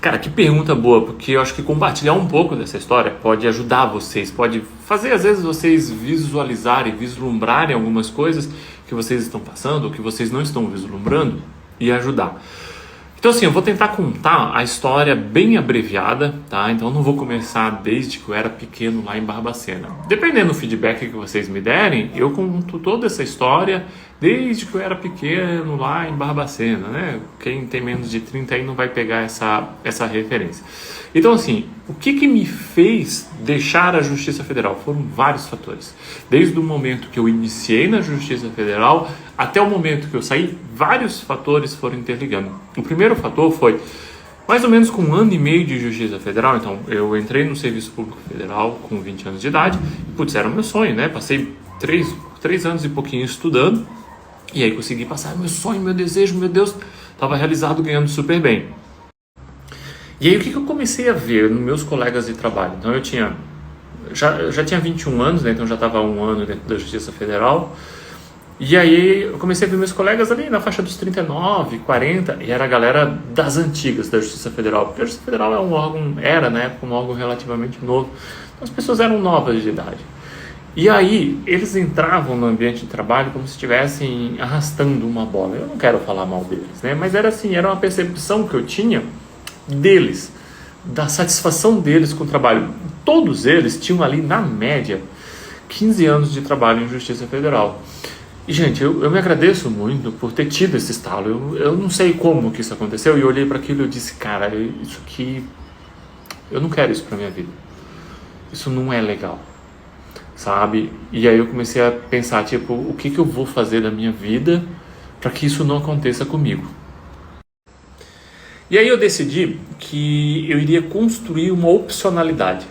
Cara, que pergunta boa, porque eu acho que compartilhar um pouco dessa história pode ajudar vocês, pode fazer às vezes vocês visualizarem, vislumbrarem algumas coisas que vocês estão passando ou que vocês não estão vislumbrando e ajudar. Então assim, eu vou tentar contar a história bem abreviada, tá? Então eu não vou começar desde que eu era pequeno lá em Barbacena. Dependendo do feedback que vocês me derem, eu conto toda essa história desde que eu era pequeno lá em Barbacena, né? Quem tem menos de 30 aí não vai pegar essa referência. Então assim, o que me fez deixar a Justiça Federal? Foram vários fatores. Desde o momento que eu iniciei na Justiça Federal até o momento que eu saí, vários fatores foram interligando. O primeiro fator foi mais ou menos com 1 ano e meio de Justiça Federal. Então eu entrei no Serviço Público Federal com 20 anos de idade e putz, era o meu sonho, né? Passei 3 anos e pouquinho estudando e aí consegui passar meu sonho, meu desejo, meu Deus, estava realizado, ganhando super bem. E aí o que eu comecei a ver nos meus colegas de trabalho? Então eu já tinha 21 anos, né? Então já estava há 1 ano dentro da Justiça Federal. E aí eu comecei a ver meus colegas ali na faixa dos 39, 40, e era a galera das antigas da Justiça Federal, porque a Justiça Federal é um órgão, era na época um órgão relativamente novo, então as pessoas eram novas de idade. E aí eles entravam no ambiente de trabalho como se estivessem arrastando uma bola. Eu não quero falar mal deles, né? Mas era assim, era uma percepção que eu tinha deles, da satisfação deles com o trabalho. Todos eles tinham ali, na média, 15 anos de trabalho em Justiça Federal. E, gente, eu me agradeço muito por ter tido esse estalo. Eu não sei como que isso aconteceu, e eu olhei para aquilo e eu disse, cara, isso aqui, eu não quero isso para minha vida. Isso não é legal, sabe? E aí eu comecei a pensar, tipo, o que eu vou fazer da minha vida para que isso não aconteça comigo? E aí eu decidi que eu iria construir uma opcionalidade,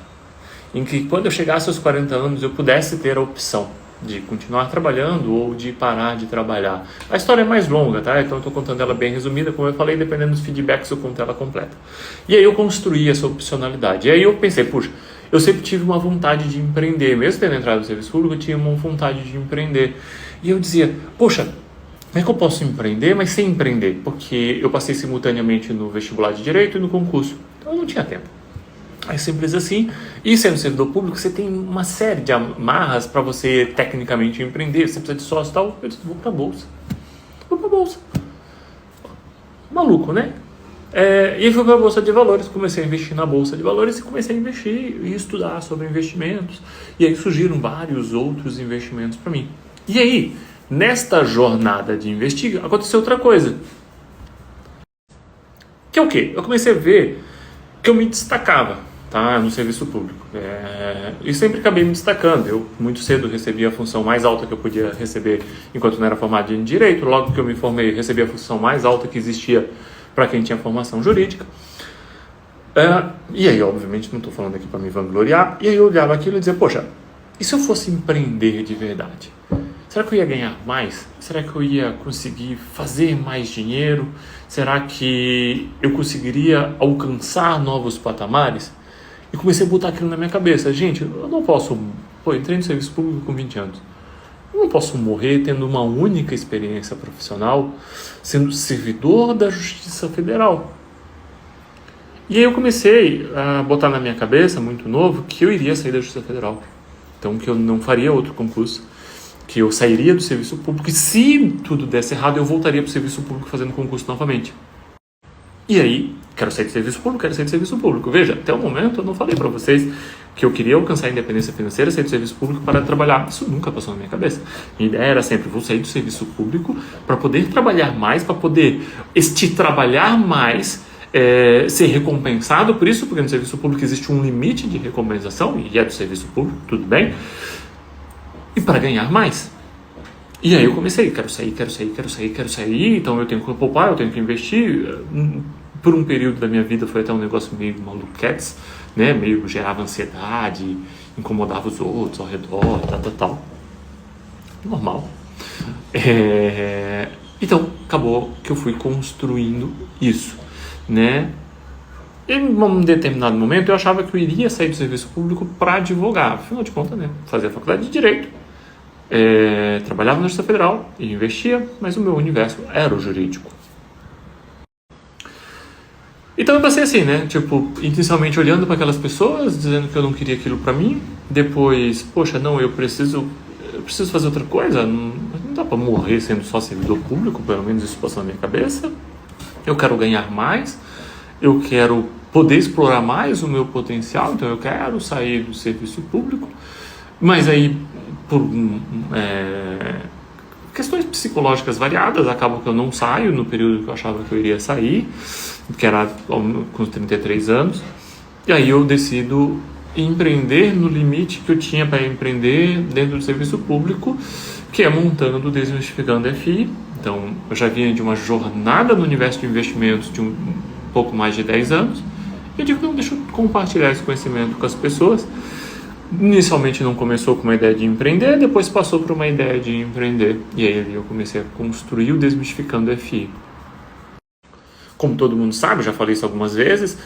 em que quando eu chegasse aos 40 anos eu pudesse ter a opção de continuar trabalhando ou de parar de trabalhar. A história é mais longa, tá? Então eu estou contando ela bem resumida, como eu falei, dependendo dos feedbacks eu conto ela completa. E aí eu construí essa opcionalidade. E aí eu pensei, puxa, eu sempre tive uma vontade de empreender, mesmo tendo entrado no serviço público, eu tinha uma vontade de empreender. E eu dizia, poxa, como é que eu posso empreender, mas sem empreender? Porque eu passei simultaneamente no vestibular de Direito e no concurso, então eu não tinha tempo. É simples assim. E sendo servidor público, você tem uma série de amarras para você tecnicamente empreender. Você precisa de sócio e tal. Eu disse, vou para a bolsa. Vou para a bolsa. Maluco, né? E aí fui para a Bolsa de Valores. Comecei a investir na Bolsa de Valores e comecei a investir e estudar sobre investimentos. E aí surgiram vários outros investimentos para mim. E aí, nesta jornada de investir, aconteceu outra coisa. Que é o quê? Eu comecei a ver que eu me destacava, tá, no serviço público. E sempre acabei me destacando. Eu muito cedo recebi a função mais alta que eu podia receber enquanto não era formado em Direito. Logo que eu me formei, recebi a função mais alta que existia para quem tinha formação jurídica. E aí, obviamente, não estou falando aqui para me vangloriar. E aí eu olhava aquilo e dizia, poxa, e se eu fosse empreender de verdade? Será que eu ia ganhar mais? Será que eu ia conseguir fazer mais dinheiro? Será que eu conseguiria alcançar novos patamares? E comecei a botar aquilo na minha cabeça. Gente, eu não posso... eu entrei no serviço público com 20 anos. Eu não posso morrer tendo uma única experiência profissional, sendo servidor da Justiça Federal. E aí eu comecei a botar na minha cabeça, muito novo, que eu iria sair da Justiça Federal. Então, que eu não faria outro concurso, que eu sairia do serviço público e, se tudo desse errado, eu voltaria para o serviço público fazendo concurso novamente. E aí, quero sair do serviço público, quero sair do serviço público. Veja, até o momento eu não falei para vocês que eu queria alcançar a independência financeira, sair do serviço público para trabalhar. Isso nunca passou na minha cabeça. Minha ideia era sempre, vou sair do serviço público para poder trabalhar mais, para poder trabalhar mais, ser recompensado por isso, porque no serviço público existe um limite de recompensação, e é do serviço público, tudo bem, e para ganhar mais. E aí eu comecei, quero sair, então eu tenho que poupar, eu tenho que investir. Por um período da minha vida foi até um negócio meio maluquetes, né? Meio gerava ansiedade, incomodava os outros ao redor, tal. Normal. Então, acabou que eu fui construindo isso, né? E em um determinado momento eu achava que eu iria sair do serviço público para advogar. Afinal de contas, né? Fazia a faculdade de Direito. Trabalhava na Justiça Federal e investia, mas o meu universo era o jurídico. Então eu passei assim, né? Tipo, inicialmente olhando para aquelas pessoas, dizendo que eu não queria aquilo para mim. Depois, poxa, não, eu preciso fazer outra coisa. Não dá para morrer sendo só servidor público, pelo menos isso passou na minha cabeça. Eu quero ganhar mais, eu quero poder explorar mais o meu potencial, então eu quero sair do serviço público. Mas aí, por questões psicológicas variadas, acaba que eu não saio no período que eu achava que eu iria sair, que era com os 33 anos. E aí eu decido empreender no limite que eu tinha para empreender dentro do serviço público, que é montando o Desmistificando FI. Então, eu já vinha de uma jornada no universo de investimentos de um pouco mais de 10 anos. E eu digo, não, deixa eu compartilhar esse conhecimento com as pessoas. Inicialmente não começou com uma ideia de empreender, depois passou para uma ideia de empreender. E aí eu comecei a construir o Desmistificando FI. Como todo mundo sabe, já falei isso algumas vezes,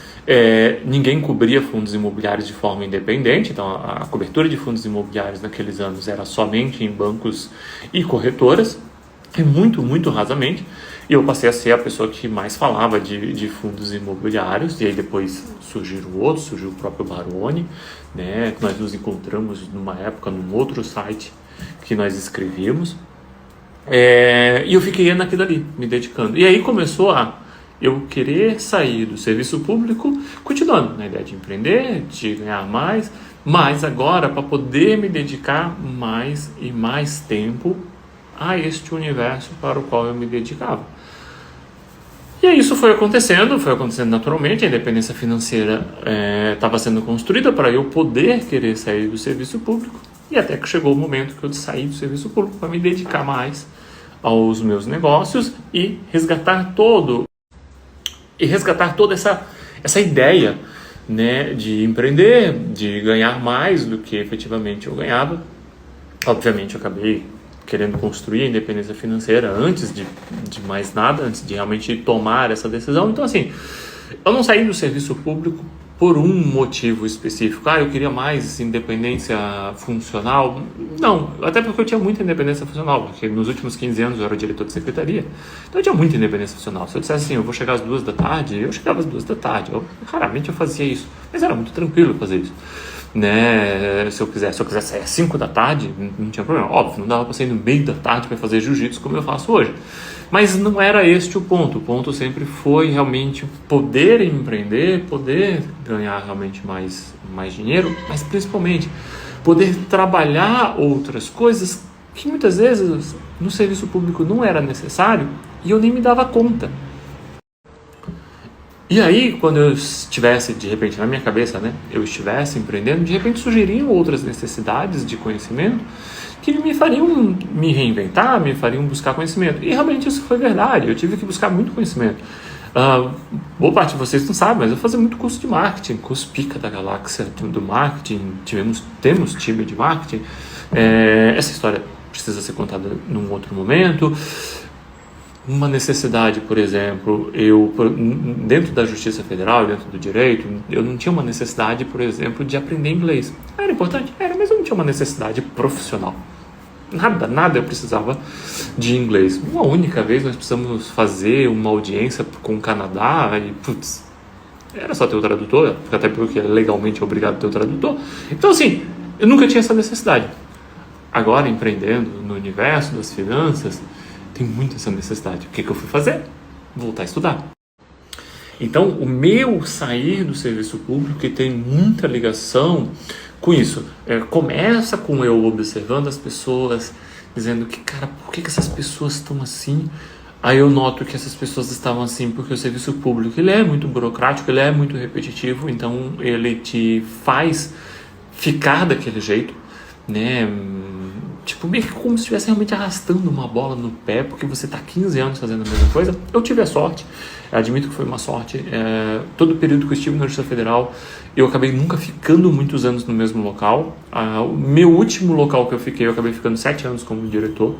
ninguém cobria fundos imobiliários de forma independente, então a cobertura de fundos imobiliários naqueles anos era somente em bancos e corretoras, e muito, muito rasamente, e eu passei a ser a pessoa que mais falava de fundos imobiliários, e aí depois surgiram outros, surgiu o próprio Baroni, né, que nós nos encontramos numa época num outro site que nós escrevíamos, e eu fiquei naquilo ali, me dedicando. E aí começou eu querer sair do serviço público, continuando na ideia de empreender, de ganhar mais, mas agora para poder me dedicar mais e mais tempo a este universo para o qual eu me dedicava. E aí isso foi acontecendo naturalmente, a independência financeira estava sendo construída para eu poder querer sair do serviço público, e até que chegou o momento que eu saí do serviço público para me dedicar mais aos meus negócios e resgatar toda essa ideia, né, de empreender, de ganhar mais do que efetivamente eu ganhava. Obviamente eu acabei querendo construir a independência financeira antes de mais nada, antes de realmente tomar essa decisão. Então assim, eu não saí do serviço público por um motivo específico. Eu queria mais independência funcional. Não, até porque eu tinha muita independência funcional, porque nos últimos 15 anos eu era diretor de secretaria. Então eu tinha muita independência funcional. Se eu dissesse assim, eu vou chegar às 2 da tarde, eu chegava às 2 da tarde. Raramente eu fazia isso, mas era muito tranquilo fazer isso. Né? Se eu quisesse sair às 5 da tarde, não tinha problema. Óbvio, não dava para sair no meio da tarde para fazer jiu-jitsu como eu faço hoje. Mas não era este o ponto. O ponto sempre foi realmente poder empreender, poder ganhar realmente mais dinheiro, mas principalmente poder trabalhar outras coisas que muitas vezes no serviço público não era necessário e eu nem me dava conta. E aí, quando eu estivesse, de repente, na minha cabeça, né, eu estivesse empreendendo, de repente surgiriam outras necessidades de conhecimento que me fariam me reinventar, me fariam buscar conhecimento. E realmente isso foi verdade, eu tive que buscar muito conhecimento. Boa parte de vocês não sabe, mas eu fazia muito curso de marketing, curso pica da galáxia do marketing, temos time de marketing. Essa história precisa ser contada num outro momento. Uma necessidade, por exemplo, dentro da Justiça Federal, dentro do direito, eu não tinha uma necessidade, por exemplo, de aprender inglês. Era importante? Era, mas eu não tinha uma necessidade profissional. Nada eu precisava de inglês. Uma única vez nós precisamos fazer uma audiência com o Canadá e, era só ter o tradutor, até porque legalmente é obrigado a ter o tradutor. Então, assim, eu nunca tinha essa necessidade. Agora, empreendendo no universo das finanças, tem muito essa necessidade. O que eu fui fazer? Voltar a estudar. Então, o meu sair do serviço público, que tem muita ligação com isso, começa com eu observando as pessoas, dizendo que, cara, por que essas pessoas estão assim? Aí eu noto que essas pessoas estavam assim porque o serviço público ele é muito burocrático, ele é muito repetitivo, então ele te faz ficar daquele jeito, né? Tipo, meio que como se estivesse realmente arrastando uma bola no pé, porque você está 15 anos fazendo a mesma coisa. Eu tive a sorte, admito que foi uma sorte. Todo o período que eu estive na Justiça Federal, eu acabei nunca ficando muitos anos no mesmo local. O meu último local que eu fiquei, eu acabei ficando 7 anos como diretor.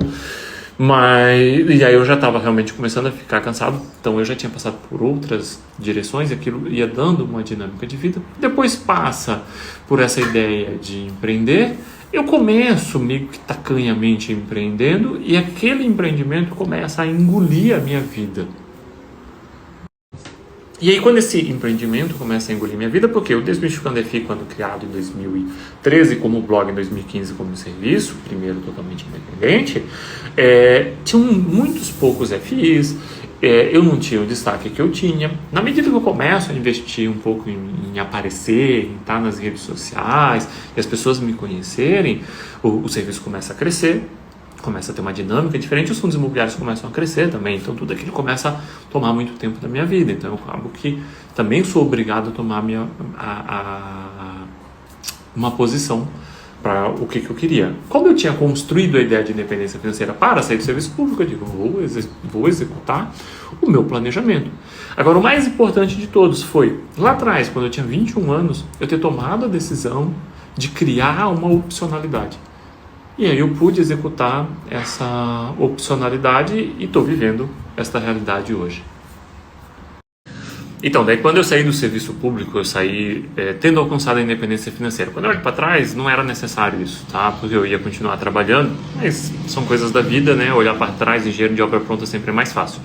E aí eu já estava realmente começando a ficar cansado, então eu já tinha passado por outras direções e aquilo ia dando uma dinâmica de vida. Depois passa por essa ideia de empreender. Eu começo meio que tacanhamente empreendendo e aquele empreendimento começa a engolir a minha vida. E aí, quando esse empreendimento começa a engolir minha vida, porque o Desmistificando EFI, quando criado em 2013 como blog, em 2015 como serviço, primeiro totalmente independente, tinham muitos poucos FIs, eu não tinha o destaque que eu tinha. Na medida que eu começo a investir um pouco em aparecer, em estar nas redes sociais, e as pessoas me conhecerem, o serviço começa a crescer, começa a ter uma dinâmica diferente, os fundos imobiliários começam a crescer também, então tudo aquilo começa a tomar muito tempo da minha vida, então eu acabo que também sou obrigado a tomar uma posição para o que eu queria. Como eu tinha construído a ideia de independência financeira para sair do serviço público, eu digo, vou executar o meu planejamento. Agora, o mais importante de todos foi, lá atrás, quando eu tinha 21 anos, eu ter tomado a decisão de criar uma opcionalidade. E aí eu pude executar essa opcionalidade e estou vivendo esta realidade hoje. Então, daí quando eu saí do serviço público, eu saí tendo alcançado a independência financeira. Quando eu olho para trás, não era necessário isso, tá? Porque eu ia continuar trabalhando, mas são coisas da vida, né? Olhar para trás, engenheiro de obra pronta sempre é mais fácil.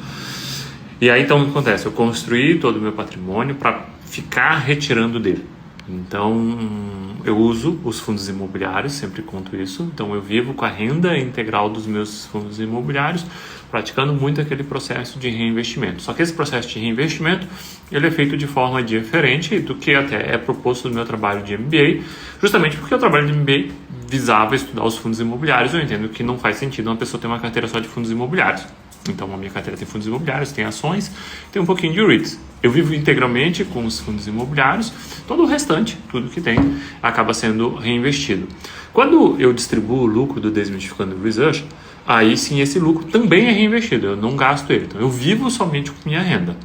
E aí então o que acontece? Eu construí todo o meu patrimônio para ficar retirando dele. Então, eu uso os fundos imobiliários, sempre conto isso. Então, eu vivo com a renda integral dos meus fundos imobiliários, praticando muito aquele processo de reinvestimento. Só que esse processo de reinvestimento, ele é feito de forma diferente do que até é proposto no meu trabalho de MBA, justamente porque o trabalho de MBA visava estudar os fundos imobiliários. Eu entendo que não faz sentido uma pessoa ter uma carteira só de fundos imobiliários. Então, a minha carteira tem fundos imobiliários, tem ações, tem um pouquinho de REITs. Eu vivo integralmente com os fundos imobiliários, todo o restante, tudo que tem, acaba sendo reinvestido. Quando eu distribuo o lucro do Desmistificando Research, aí sim esse lucro também é reinvestido, eu não gasto ele. Então, eu vivo somente com minha renda.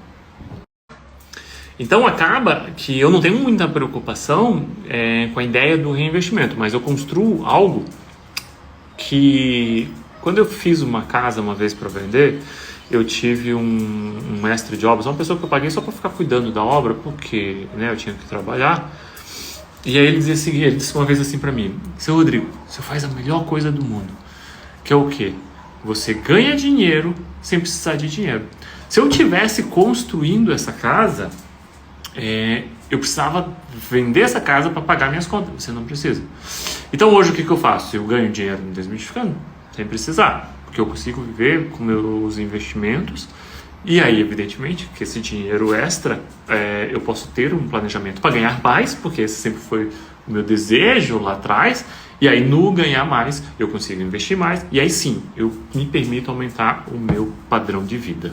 Então, acaba que eu não tenho muita preocupação com a ideia do reinvestimento, mas eu construo algo que... Quando eu fiz uma casa uma vez para vender, eu tive um mestre de obras, uma pessoa que eu paguei só para ficar cuidando da obra, porque eu tinha que trabalhar. E aí ele disse uma vez assim para mim: Seu Rodrigo, você faz a melhor coisa do mundo, que é o quê? Você ganha dinheiro sem precisar de dinheiro. Se eu tivesse construindo essa casa, eu precisava vender essa casa para pagar minhas contas. Você não precisa. Então hoje o que eu faço? Eu ganho dinheiro me desmistificando, sem precisar, porque eu consigo viver com meus investimentos. E aí, evidentemente, que esse dinheiro extra, eu posso ter um planejamento para ganhar mais, porque esse sempre foi o meu desejo lá atrás. E aí, no ganhar mais, eu consigo investir mais. E aí sim, eu me permito aumentar o meu padrão de vida.